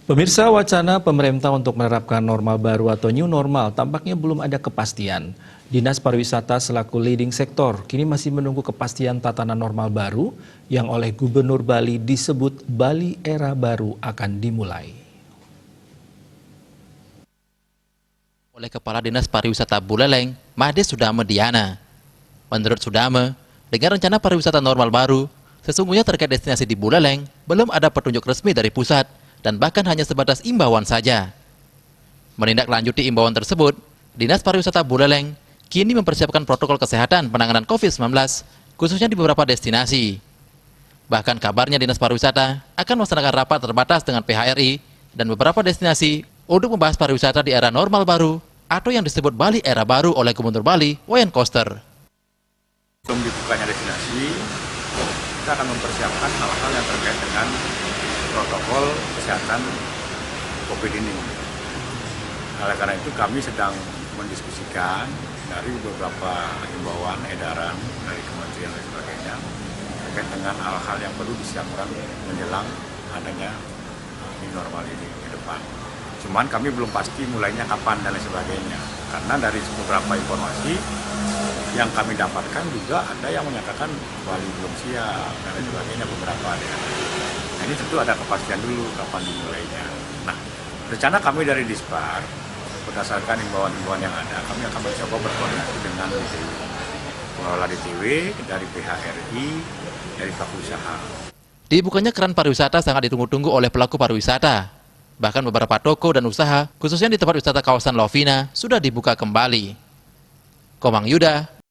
Pemirsa, wacana pemerintah untuk menerapkan normal baru atau new normal tampaknya belum ada kepastian. Dinas Pariwisata selaku leading sektor kini masih menunggu kepastian tatanan normal baru yang oleh Gubernur Bali disebut Bali Era Baru akan dimulai. Oleh Kepala Dinas Pariwisata Buleleng, Made Sudame Diana. Menurut Sudame, dengan rencana pariwisata normal baru, sesungguhnya terkait destinasi di Buleleng belum ada petunjuk resmi dari pusat dan bahkan hanya sebatas imbauan saja. Menindaklanjuti imbauan tersebut, Dinas Pariwisata Buleleng kini mempersiapkan protokol kesehatan penanganan COVID-19, khususnya di beberapa destinasi. Bahkan kabarnya Dinas Pariwisata akan melaksanakan rapat terbatas dengan PHRI dan beberapa destinasi untuk membahas pariwisata di era normal baru atau yang disebut Bali Era Baru oleh Gubernur Bali, Wayan Koster. Sebelum dibukanya destinasi, kita akan mempersiapkan hal-hal yang terkait dengan protokol kesehatan COVID ini. Oleh karena itu kami sedang mendiskusikan dari beberapa himbauan, edaran dari kementerian dan sebagainya terkait dengan hal-hal yang perlu disiapkan menjelang adanya new normal ini ke depan. Cuman kami belum pasti mulainya kapan dan lain sebagainya. Karena dari beberapa informasi yang kami dapatkan juga ada yang menyatakan Bali belum siap dan lain sebagainya, beberapa ada. Nah, ini tentu ada kepastian dulu kapan dimulainya. Nah, rencana kami dari Dispar berdasarkan himbauan-himbauan yang ada, kami akan mencoba berkoordinasi dengan DTW, pengelola DTW, dari PHRI, dari pelaku usaha. Dibukanya keran pariwisata sangat ditunggu-tunggu oleh pelaku pariwisata. Bahkan beberapa toko dan usaha, khususnya di tempat wisata kawasan Lovina, sudah dibuka kembali. Komang Yuda,